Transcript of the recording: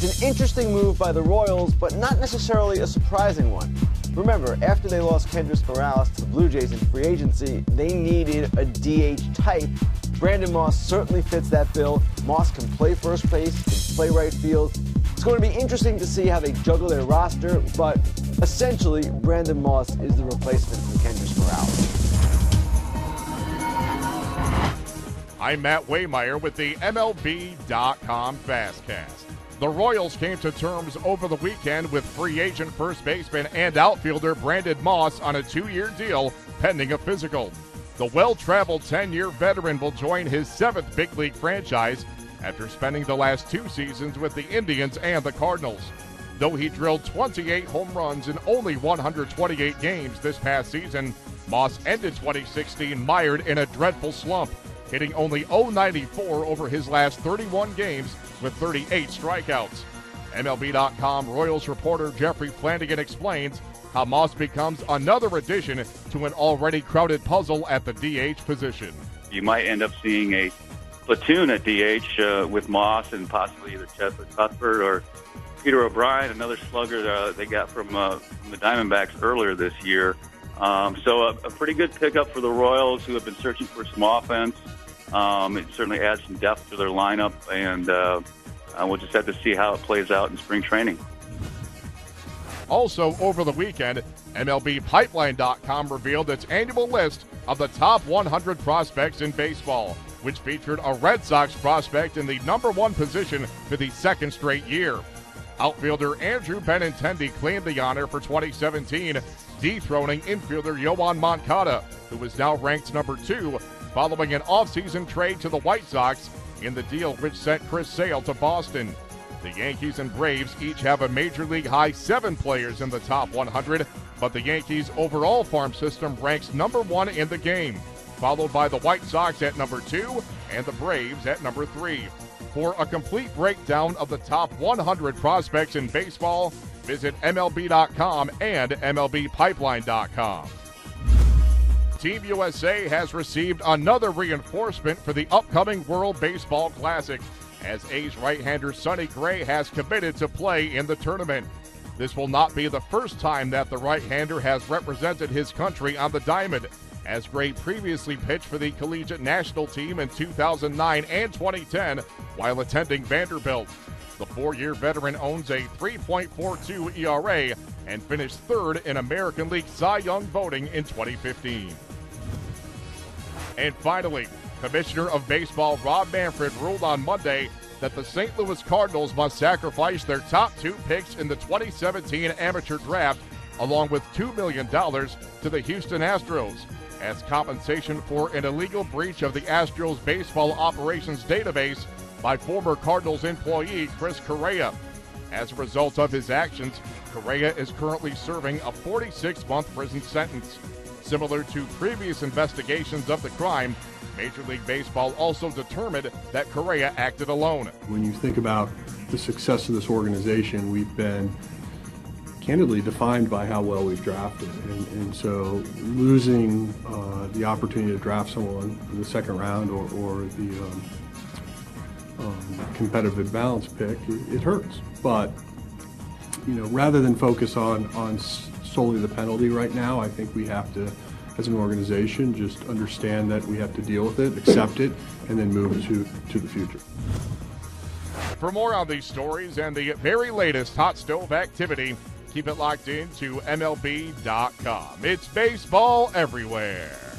It's an interesting move by the Royals, but not necessarily a surprising one. Remember, after they lost Kendrys Morales to the Blue Jays in free agency, they needed a DH type. Brandon Moss certainly fits that bill. Moss can play first base, can play right field. It's going to be interesting to see how they juggle their roster, but essentially, Brandon Moss is the replacement for Kendrys Morales. I'm Matt Waymeyer with the MLB.com FastCast. The Royals came to terms over the weekend with free agent first baseman and outfielder Brandon Moss on a 2-year deal pending a physical. The well-traveled 10-year veteran will join his 7th big league franchise after spending the last 2 seasons with the Indians and the Cardinals. Though he drilled 28 home runs in only 128 games this past season, Moss ended 2016 mired in a dreadful slump, hitting only .094 over his last 31 games with 38 strikeouts. MLB.com Royals reporter Jeffrey Flanagan explains how Moss becomes another addition to an already crowded puzzle at the DH position. You might end up seeing a platoon at DH with Moss and possibly either Chester Cuthbert or Peter O'Brien, another slugger they got from the Diamondbacks earlier this year. So a pretty good pickup for the Royals, who have been searching for some offense. It certainly adds some depth to their lineup, and we'll just have to see how it plays out in spring training. Also over the weekend, MLBpipeline.com revealed its annual list of the top 100 prospects in baseball, which featured a Red Sox prospect in the #1 position for the 2nd straight year. Outfielder Andrew Benintendi claimed the honor for 2017, dethroning infielder Yoan Moncada, who is now ranked #2, following an offseason trade to the White Sox in the deal which sent Chris Sale to Boston. The Yankees and Braves each have a Major League high 7 players in the top 100, but the Yankees' overall farm system ranks #1 in the game, followed by the White Sox at #2 and the Braves at #3. For a complete breakdown of the top 100 prospects in baseball, visit MLB.com and MLBpipeline.com. Team USA has received another reinforcement for the upcoming World Baseball Classic, as A's right-hander Sonny Gray has committed to play in the tournament. This will not be the first time that the right-hander has represented his country on the diamond, as Gray previously pitched for the collegiate national team in 2009 and 2010 while attending Vanderbilt. The 4-year veteran owns a 3.42 ERA and finished 3rd in American League Cy Young voting in 2015. And finally, Commissioner of Baseball Rob Manfred ruled on Monday that the St. Louis Cardinals must sacrifice their top 2 picks in the 2017 amateur draft, along with $2 million to the Houston Astros, as compensation for an illegal breach of the Astros baseball operations database by former Cardinals employee Chris Correa. As a result of his actions, Correa is currently serving a 46-month prison sentence. Similar to previous investigations of the crime, Major League Baseball also determined that Correa acted alone. When you think about the success of this organization, we've been candidly defined by how well we've drafted. And so losing the opportunity to draft someone in the 2nd round or the competitive imbalance pick, it hurts. But, rather than focus on solely the penalty right now, I think we have to, as an organization, just understand that we have to deal with it, accept it, and then move to the future. For more on these stories and the very latest hot stove activity, keep it locked in to MLB.com. It's baseball everywhere.